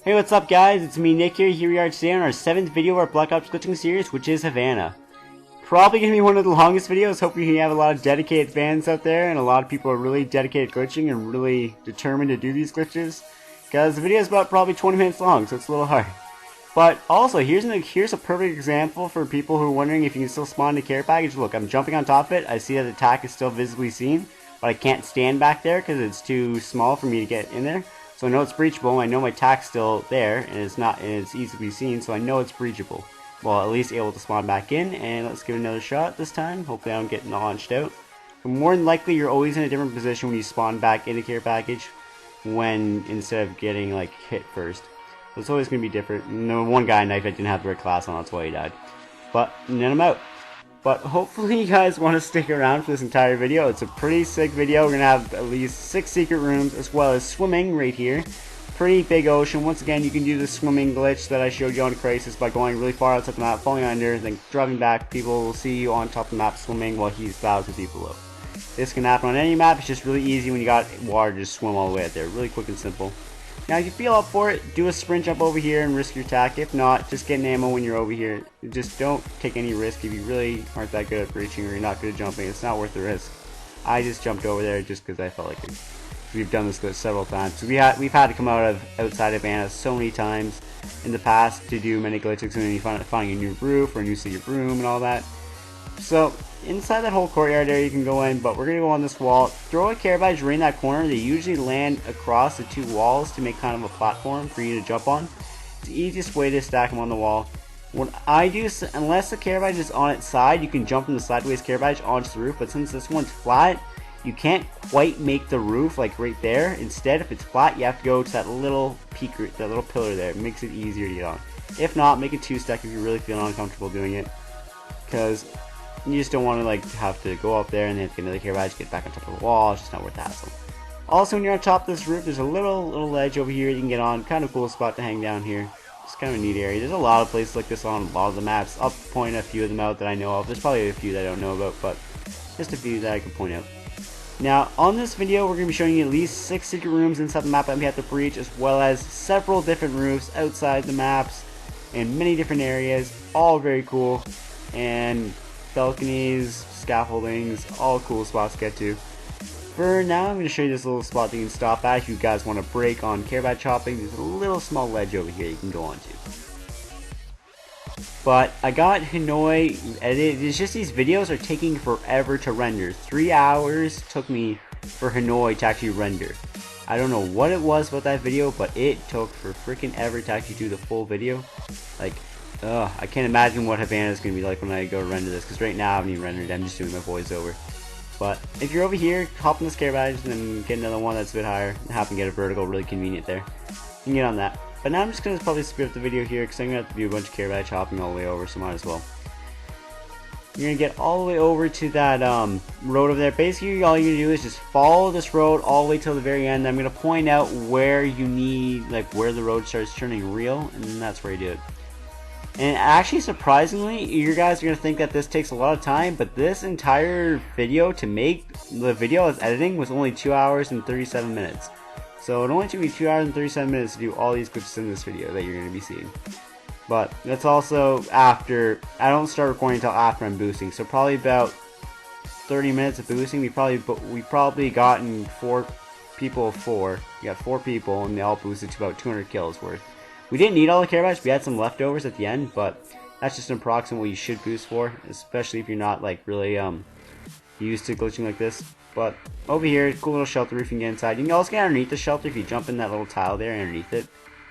Hey, what's up guys, it's me Nick here we are today on our 7th video of our Black Ops glitching series, which is Havana. Probably going to be one of the longest videos. Hopefully you have a lot of dedicated fans out there, and a lot of people are really dedicated glitching and really determined to do these glitches. Because the video is about probably 20 minutes long, so it's a little hard. But also, here's a perfect example for people who are wondering if you can still spawn the care package. Look, I'm jumping on top of it, I see that the attack is still visibly seen, but I can't stand back there because it's too small for me to get in there. So I know it's breachable, I know my tac's still there, and it's easily seen, so I know it's breachable. Well, at least able to spawn back in, and let's give it another shot this time. Hopefully I don't get launched out. But more than likely, you're always in a different position when you spawn back in the care package, instead of getting like hit first. So it's always going to be different. And the one guy knifed, I didn't have the right class on, that's why he died. But then I'm out. But hopefully you guys want to stick around for this entire video. It's a pretty sick video. We're going to have at least 6 secret rooms as well as swimming right here. Pretty big ocean. Once again, you can do the swimming glitch that I showed you on Crisis by going really far outside the map, falling under, then dropping back. People will see you on top of the map swimming while he's thousands of feet below. This can happen on any map. It's just really easy when you got water to just swim all the way out there. Really quick and simple. Now, if you feel up for it, do a sprint jump over here and risk your attack. If not, just get an ammo when you're over here. Just don't take any risk if you really aren't that good at breaching or you're not good at jumping. It's not worth the risk. I just jumped over there just because I felt like it. We've done this glitch several times. We've had to come outside of Havana so many times in the past to do many glitches, including finding a new roof or a new secret room and all that. So inside that whole courtyard area you can go in, but we're going to go on this wall, throw a care package right in that corner. They usually land across the 2 walls to make kind of a platform for you to jump on. It's the easiest way to stack them on the wall. What I do, unless the care package is on its side, you can jump from the sideways care package onto the roof, but since this one's flat, you can't quite make the roof like right there. Instead, if it's flat, you have to go to that little peak, that little pillar there. It makes it easier to get on. If not, make it 2-stack if you really feel uncomfortable doing it, because you just don't want to like have to go up there and then get another care package, get back on top of the wall. It's just not worth the hassle. Also, when you're on top of this roof, there's a little ledge over here you can get on. Kind of cool spot to hang down here. It's kind of a neat area. There's a lot of places like this on a lot of the maps. I'll point a few of them out that I know of. There's probably a few that I don't know about, but just a few that I can point out. Now, on this video, we're going to be showing you at least 6 secret rooms inside the map that we have to breach, as well as several different roofs outside the maps in many different areas. All very cool, and balconies, scaffoldings, all cool spots to get to. For now, I'm going to show you this little spot that you can stop at if you guys want to break on care package chopping. There's a little small ledge over here you can go onto. But I got Hanoi edited. It's just these videos are taking forever to render. 3 hours took me for Hanoi to actually render. I don't know what it was about that video, but it took for freaking ever to actually do the full video. Like, I can't imagine what Havana is going to be like when I go render this, because right now I haven't even rendered it. I'm just doing my voiceover. But if you're over here, hop on the care package and then get another one that's a bit higher. Happen to get a vertical, really convenient there. You can get on that. But now I'm just going to probably speed up the video here because I'm going to have to do a bunch of care package hopping all the way over, so might as well. You're going to get all the way over to that road over there. Basically, all you're going to do is just follow this road all the way till the very end. I'm going to point out where you need, like where the road starts turning real, and then that's where you do it. And actually, surprisingly, you guys are going to think that this takes a lot of time, but this entire video to make, the video I was editing was only 2 hours and 37 minutes. So it only took me 2 hours and 37 minutes to do all these glitches in this video that you're going to be seeing. But that's also after, I don't start recording until after I'm boosting, so probably about 30 minutes of boosting. We probably gotten 4 people, we got 4 people, and they all boosted to about 200 kills worth. We didn't need all the care packages, we had some leftovers at the end, but that's just an approximate what you should boost for, especially if you're not like really used to glitching like this. But over here, cool little shelter roof you can get inside. You can also get underneath the shelter if you jump in that little tile there underneath it,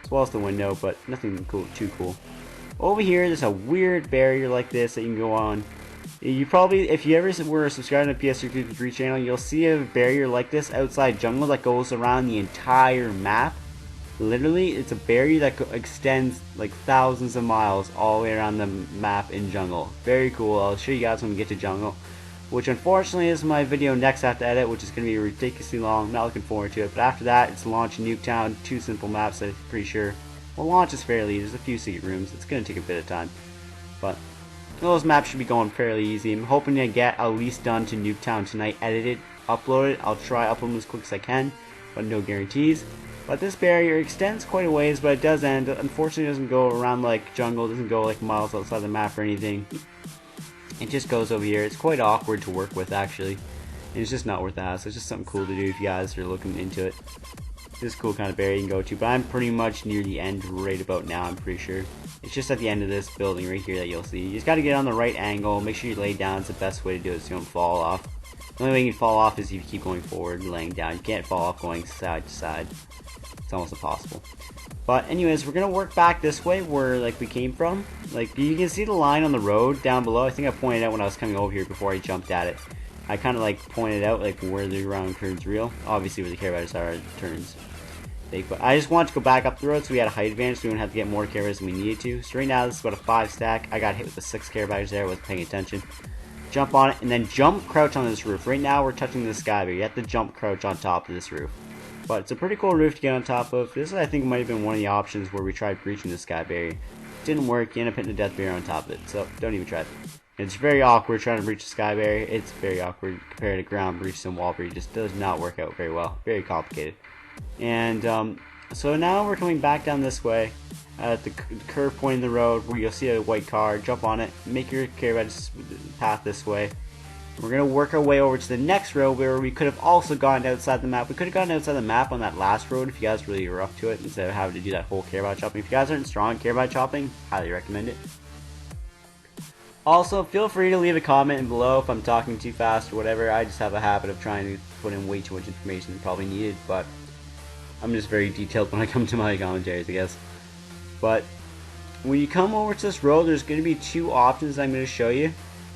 as well as the window, but nothing too cool. Over here, there's a weird barrier like this that you can go on. You probably, if you ever were subscribed to the PS3 channel, you'll see a barrier like this outside jungle that goes around the entire map. Literally, it's a barrier that extends like thousands of miles all the way around the map in jungle. Very cool. I'll show you guys when we get to jungle, which unfortunately is my video next I have to edit, which is going to be ridiculously long. I'm not looking forward to it. But after that, it's launch Nuketown. 2 simple maps, I'm pretty sure. Well, launch is fairly easy. There's a few secret rooms. It's going to take a bit of time. But those maps should be going fairly easy. I'm hoping to get at least done to Nuketown tonight, edited, uploaded. I'll try uploading as quick as I can, but no guarantees. But this barrier extends quite a ways, but it does end. Unfortunately, it doesn't go around like jungle, it doesn't go like miles outside the map or anything. It just goes over here. It's quite awkward to work with, actually. And it's just not worth the hassle. It's just something cool to do if you guys are looking into it. This cool kind of barrier you can go to, but I'm pretty much near the end right about now, I'm pretty sure. It's just at the end of this building right here that you'll see. You just gotta get on the right angle, make sure you lay down. It's the best way to do it so you don't fall off. The only way you can fall off is if you keep going forward and laying down. You can't fall off going side to side. It's almost impossible. But anyways, we're gonna work back this way where like we came from. Like you can see the line on the road down below. I think I pointed out when I was coming over here before I jumped at it. I kind of like pointed out like where the round turns real. Obviously where the care bears are, it turns fake. But I just wanted to go back up the road so we had a height advantage so we wouldn't have to get more care bears than we needed to. So right now this is about a 5 stack. I got hit with the 6 care bears there. I wasn't paying attention. Jump on it and then jump crouch on this roof. Right now we're touching the sky, but you have to jump crouch on top of this roof. But it's a pretty cool roof to get on top of. This I think might have been one of the options where we tried breaching the sky barrier. Didn't work, you end up hitting a death barrier on top of it, so don't even try it. It's very awkward trying to breach the sky barrier. It's very awkward compared to ground breach and wall breach. It just does not work out very well. Very complicated. And so now we're coming back down this way at the curve point in the road where you'll see a white car. Jump on it, make your care bears path this way. We're going to work our way over to the next road where we could have also gone outside the map. We could have gone outside the map on that last road if you guys really were up to it instead of having to do that whole care bear chopping. If you guys aren't strong care bear chopping, highly recommend it. Also, feel free to leave a comment below if I'm talking too fast or whatever. I just have a habit of trying to put in way too much information than probably needed, but I'm just very detailed when I come to my commentaries, I guess. But when you come over to this road, there's going to be 2 options I'm going to show you.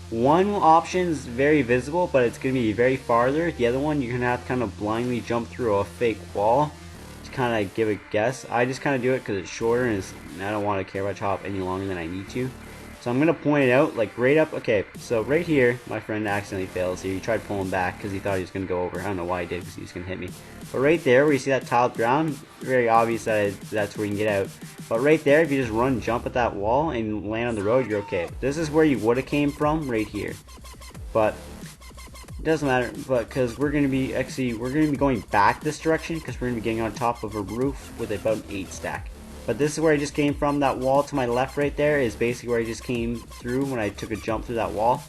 One option is very visible, but it's going to be very farther. The other one, you're going to have to kind of blindly jump through a fake wall to kind of give a guess. I just kind of do it because it's shorter and I don't want to care about chop any longer than I need to. So I'm going to point it out, like right up. Okay, so right here, my friend accidentally fails here. He tried pulling back because he thought he was going to go over. I don't know why he did because he was going to hit me. But right there where you see that tiled ground, very obvious that that's where you can get out. But right there, if you just run, jump at that wall and land on the road, you're okay. This is where you would have came from, right here. But it doesn't matter, but because we're going to be going back this direction because we're going to be getting on top of a roof with about an 8 stack. But this is where I just came from. That wall to my left right there is basically where I just came through when I took a jump through that wall.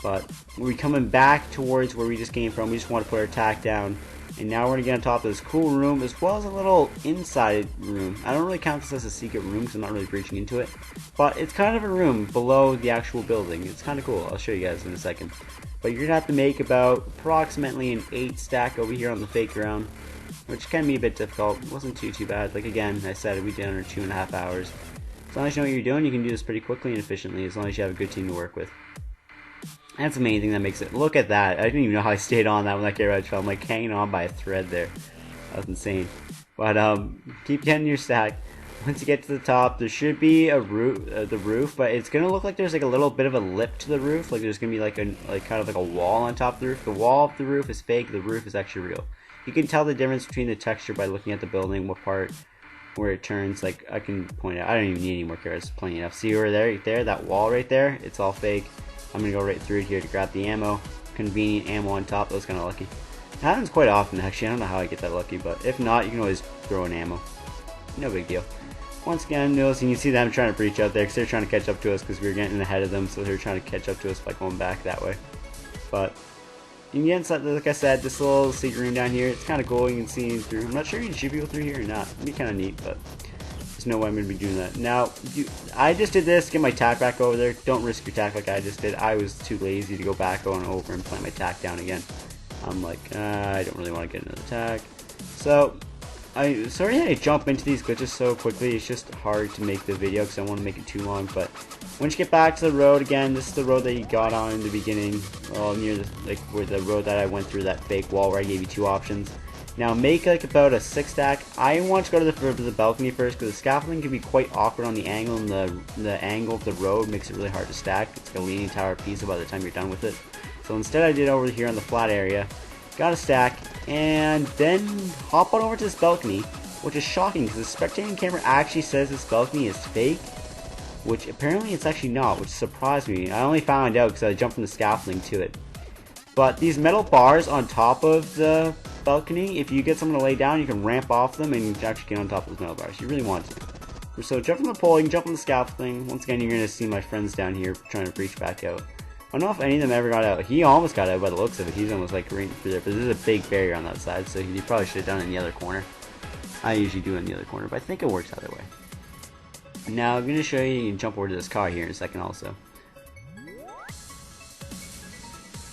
But we're coming back towards where we just came from. We just want to put our attack down. And now we're going to get on top of this cool room as well as a little inside room. I don't really count this as a secret room because I'm not really breaching into it. But it's kind of a room below the actual building. It's kind of cool. I'll show you guys in a second. But you're going to have to make about approximately an 8 stack over here on the fake ground, which can be a bit difficult. It wasn't too bad. Like again, I said we did under 2.5 hours. As long as you know what you're doing, you can do this pretty quickly and efficiently as long as you have a good team to work with. That's the main thing that makes it. Look at that. I didn't even know how I stayed on that when that care bear fell. I'm like hanging on by a thread there. That was insane. But keep getting your stack. Once you get to the top, there should be a roof, the roof, but it's gonna look like there's like a little bit of a lip to the roof. Like there's gonna be like kind of like a wall on top of the roof. The wall of the roof is fake. The roof is actually real. You can tell the difference between the texture by looking at the building, what part, where it turns. Like I can point out. I don't even need any more carrots. Plenty enough. See over there, that wall right there. It's all fake. I'm gonna go right through here to grab the ammo. Convenient ammo on top. That was kind of lucky. It happens quite often actually. I don't know how I get that lucky, but if not, you can always throw in ammo. No big deal. Once again, noticing you see them trying to breach out there because they're trying to catch up to us because we were getting ahead of them, so they're trying to catch up to us by going back that way. But you can get inside, like I said, this little secret room down here. It's kind of cool. You can see through. I'm not sure you can shoot people through here or not. It'd be kind of neat, but there's no way I'm going to be doing that. Now, I just did this, get my tack back over there. Don't risk your tack like I just did. I was too lazy to go back on over and plant my tack down again. I'm like, I don't really want to get another tack. So, sorry I jump into these glitches so quickly. It's just hard to make the video because I want to make it too long. But once you get back to the road again, this is the road that you got on in the beginning, near the where the road that I went through, that fake wall where I gave you 2 options. Now make like about a 6 stack. I want to go to the balcony first because the scaffolding can be quite awkward on the angle, and the angle of the road makes it really hard to stack. It's like a leaning tower piece by the time you're done with it. So instead I did over here on the flat area, got a stack, and then hop on over to this balcony, which is shocking because the spectating camera actually says this balcony is fake. which apparently it's actually not, which surprised me. I only found out because I jumped from the scaffolding to it. But these metal bars on top of the balcony, if you get someone to lay down, you can ramp off them and actually get on top of those metal bars. You really want to. So jump from the pole, you can jump on the scaffolding. Once again, you're going to see my friends down here trying to reach back out. I don't know if any of them ever got out. He almost got out by the looks of it. He's almost like right through there, but there's a big barrier on that side, so he probably should have done it in the other corner. I usually do it in the other corner, but I think it works either way. Now I'm going to show you can jump over to this car here in a second also.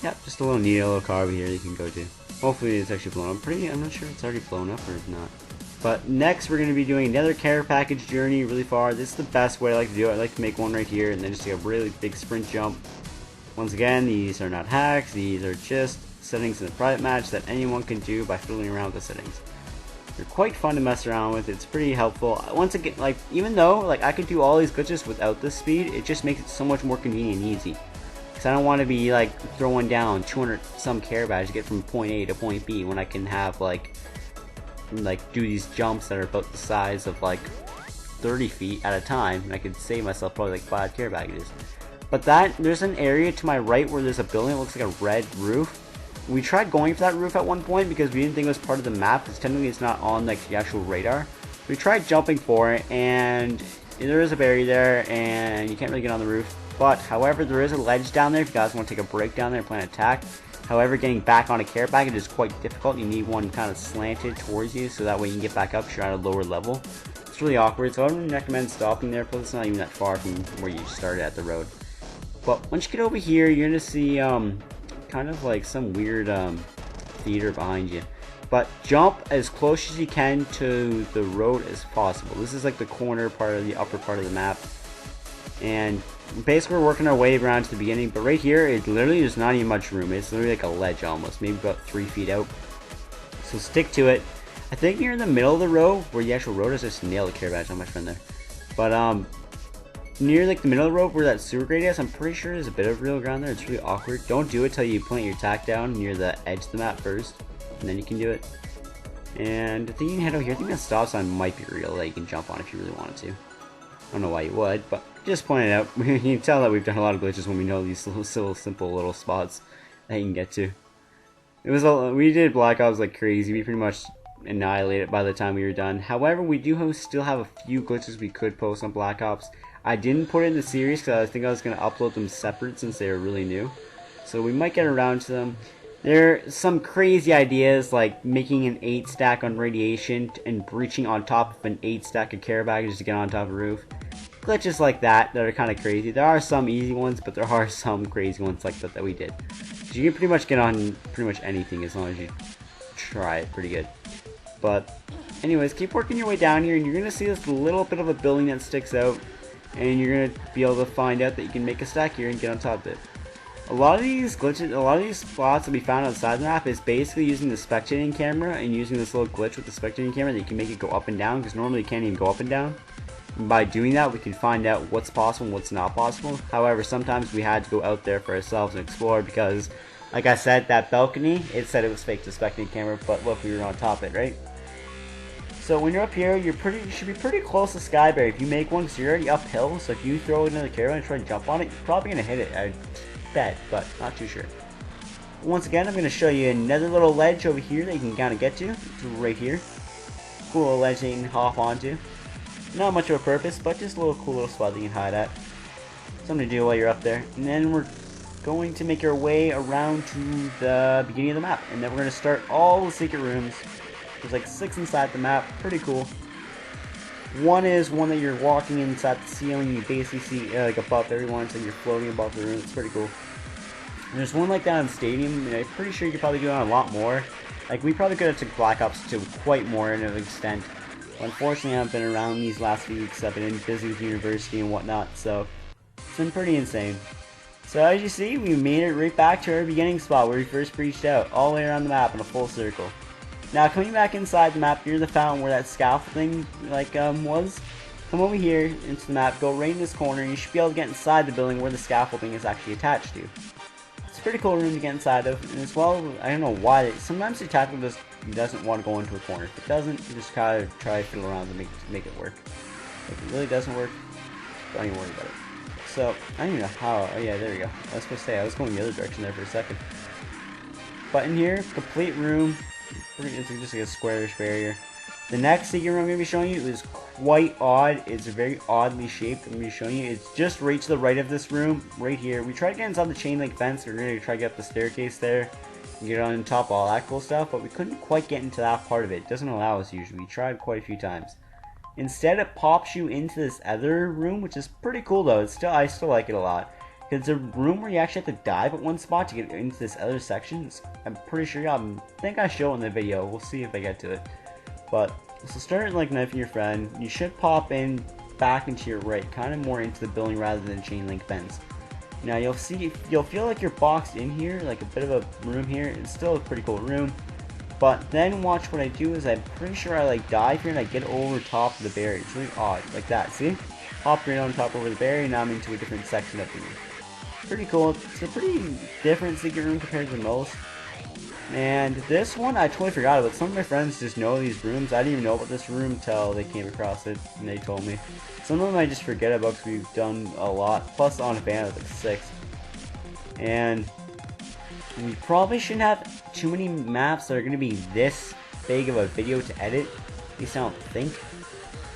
Yep, just a little neat little car over here you can go to. Hopefully it's actually blown up. I'm not sure it's already blown up or not. But next we're going to be doing another care package journey really far. This is the best way I like to do it. I like to make one right here and then just take a really big sprint jump. Once again, these are not hacks. These are just settings in a private match that anyone can do by fiddling around with the settings. They're quite fun to mess around with. It's pretty helpful. Once again, like even though like I could do all these glitches without this speed, it just makes it so much more convenient and easy. Because I don't want to be like throwing down 200 some care badge to get from point A to point B when I can have like do these jumps that are about the size of like 30 feet at a time, and I could save myself probably like 5 care packages. But there's an area to my right where there's a building that looks like a red roof. We tried going for that roof at one point because we didn't think it was part of the map, because technically it's not on like the actual radar. We tried jumping for it, and there is a barrier there, and you can't really get on the roof. But however, there is a ledge down there if you guys want to take a break down there and plan an attack. However, getting back on a care package is quite difficult. You need one kind of slanted towards you so that way you can get back up if you're at a lower level. It's really awkward, so I wouldn't recommend stopping there, plus it's not even that far from where you started at the road. But once you get over here, you're going to see kind of like some weird theater behind you. But jump as close as you can to the road as possible. This is like the corner part of the upper part of the map. And basically we're working our way around to the beginning, but right here, it literally there's not even much room. It's literally like a ledge almost, maybe about 3 feet out. So stick to it. I think near in the middle of the road, where the actual road is, just nail the care badge on my friend there. But near like the middle of the road where that sewer grate is, I'm pretty sure there's a bit of real ground there. It's really awkward. Don't do it till you plant your tack down near the edge of the map first, and then you can do it. And I think you can head over here. I think that stop sign might be real that you can jump on if you really wanted to. I don't know why you would, but just point it out. You can tell that we've done a lot of glitches when we know these little simple little spots that you can get to. We did Black Ops like crazy. We pretty much annihilated it by the time we were done. However, we do still have a few glitches we could post on Black Ops. I didn't put it in the series because I think I was going to upload them separate since they were really new. So we might get around to them. There are some crazy ideas like making an 8 stack on radiation and breaching on top of an 8 stack of care packages to get on top of the roof. Glitches like that are kind of crazy. There are some easy ones, but there are some crazy ones like that we did. So you can pretty much get on pretty much anything as long as you try it pretty good. But anyways, keep working your way down here and you're going to see this little bit of a building that sticks out. And you're going to be able to find out that you can make a stack here and get on top of it. A lot of these glitches, a lot of these spots that we found outside the map is basically using the spectating camera and using this little glitch with the spectating camera that you can make it go up and down, because normally you can't even go up and down. And by doing that, we can find out what's possible and what's not possible. However, sometimes we had to go out there for ourselves and explore because, like I said, that balcony, it said it was fake to the spectating camera, but look, we were on top of it, right? So when you're up here, you should be pretty close to Skyberry. If you make one, because you're already uphill, so if you throw it into the caravan and try to jump on it, you're probably going to hit it, I bet, but not too sure. Once again, I'm going to show you another little ledge over here that you can kind of get to. It's right here. Cool little ledge that you can hop onto. Not much of a purpose, but just a little cool little spot that you can hide at. Something to do while you're up there. And then we're going to make our way around to the beginning of the map. And then we're going to start all the secret rooms. There's like 6 inside the map. Pretty cool. One is one that you're walking inside the ceiling. You basically see like above everyone, so you're floating above the room. It's pretty cool. And there's one like that in the stadium, and I'm pretty sure you could probably do it a lot more. Like we probably could have took Black Ops to quite more in an extent. But unfortunately, I haven't been around these last few weeks. I've been busy with university and whatnot, so it's been pretty insane. So as you see, we made it right back to our beginning spot where we first breached out, all the way around the map in a full circle. Now coming back inside the map near the fountain where that scaffolding was, come over here into the map, go right in this corner, and you should be able to get inside the building where the scaffolding is actually attached to. It's a pretty cool room to get inside of, and as well, I don't know why, sometimes the tactical just doesn't want to go into a corner. If it doesn't, you just kind of try to fiddle around to make it work. If it really doesn't work, Don't even worry about it. So, I don't even know how. Oh yeah, there we go. I was supposed to say, I was going the other direction there for a second. But in here, complete room. It's just like a squarish barrier. The next secret room I'm going to be showing you is quite odd. It's very oddly shaped. I'm going to be showing you. It's just right to the right of this room, right here. We tried to get inside the chain link fence. We're going to try to get up the staircase there and get on top, all that cool stuff. But we couldn't quite get into that part of it. It doesn't allow us usually. We tried quite a few times. Instead, it pops you into this other room, which is pretty cool though. I still like it a lot. It's a room where you actually have to dive at one spot to get into this other section. I'm pretty sure I think I show it in the video. We'll see if I get to it. But so start like knifing your friend. You should pop in back into your right, kind of more into the building rather than chain link fence. Now you'll feel like you're boxed in here, like a bit of a room here. It's still a pretty cool room. But then watch what I do is I'm pretty sure I like dive here and I get over top of the barrier. It's really odd, like that. See? Hop right on top over the barrier. Now I'm into a different section of the room. Pretty cool. It's a pretty different secret room compared to most. And this one I totally forgot about. Some of my friends just know these rooms. I didn't even know about this room until they came across it and they told me. Some of them I just forget about because we've done a lot. Plus on Havana, like 6. And we probably shouldn't have too many maps that are going to be this big of a video to edit. At least I don't think.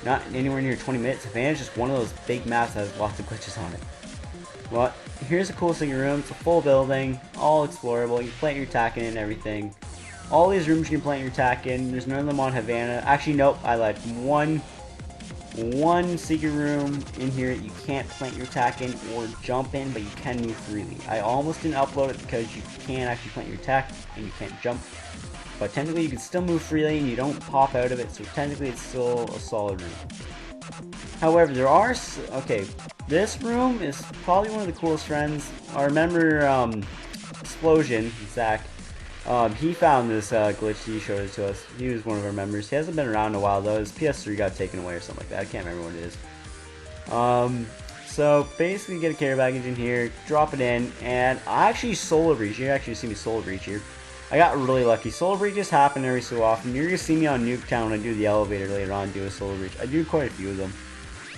Not anywhere near 20 minutes. Havana is just one of those big maps that has lots of glitches on it. Well, here's a cool secret room. It's a full building, all explorable. You can plant your tack in and everything. All these rooms you can plant your tack in. There's none of them on Havana. Actually, nope, I lied. One secret room in here you can't plant your tack in or jump in, but you can move freely. I almost didn't upload it because you can't actually plant your tack and you can't jump. But technically you can still move freely and you don't pop out of it, so technically it's still a solid room. However, there are... Okay, this room is probably one of the coolest friends. I remember Explosion, Zach, he found this glitch. He showed it to us. He was one of our members. He hasn't been around in a while though. His PS3 got taken away or something like that. I can't remember what it is. So basically get a care package in here, drop it in, and I actually solo breach. You actually see me solo breach here. I got really lucky. Solo breaches happen every so often. You're going to see me on Nuketown when I do the elevator later on do a solo breach. I do quite a few of them.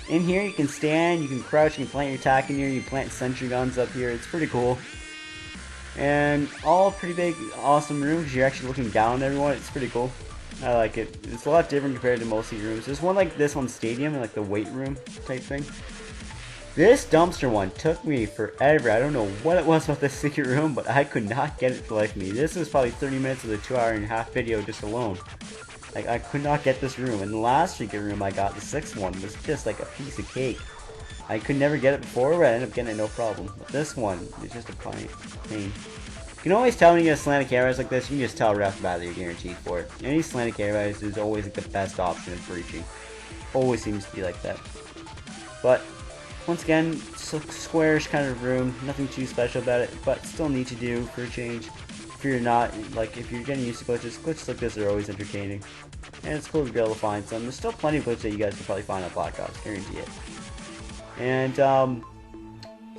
In here you can stand, you can crouch, you can plant your tack in here, you can plant sentry guns up here. It's pretty cool. And all pretty big, awesome rooms because you're actually looking down on everyone. It's pretty cool. I like it. It's a lot different compared to most of the rooms. There's one like this on Stadium, like the weight room type thing. This dumpster one took me forever. I don't know what it was about this secret room, but I could not get it to like me. This was probably 30 minutes of the 2.5-hour video just alone. Like, I could not get this room. And the last secret room I got, the 6th one, was just like a piece of cake. I could never get it before, but I ended up getting it no problem. But this one is just a pain. You can always tell when you get slanted cameras like this, you can just tell right off the bat that you're guaranteed for it. Any slanted cameras is always like the best option in breaching. Always seems to be like that. But once again, it's a squarish kind of room, nothing too special about it, but still need to do for a change. If you're not, like, if you're getting used to glitches like this are always entertaining. And it's cool to be able to find some. There's still plenty of glitches that you guys can probably find on Black Ops, guarantee it. And, so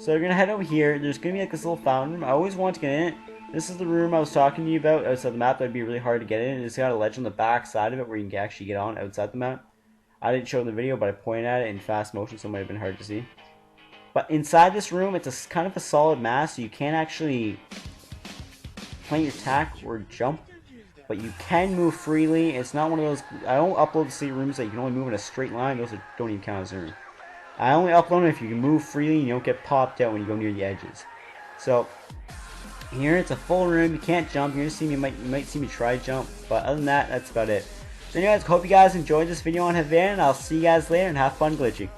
we're gonna head over here. There's gonna be like this little fountain room. I always want to get in it. This is the room I was talking to you about outside the map that would be really hard to get in. It's got a ledge on the back side of it where you can actually get on outside the map. I didn't show in the video, but I pointed at it in fast motion, so it might have been hard to see. But inside this room, it's a kind of a solid mass, so you can't actually plant your tack or jump, but you can move freely. It's not one of those. I don't upload the secret rooms that you can only move in a straight line. Those don't even count as a room. I only upload them if you can move freely and you don't get popped out when you go near the edges. So here it's a full room. You can't jump. You're gonna see me. You might see me try jump, but other than that, that's about it. So anyways, hope you guys enjoyed this video on Havana, and I'll see you guys later and have fun glitching.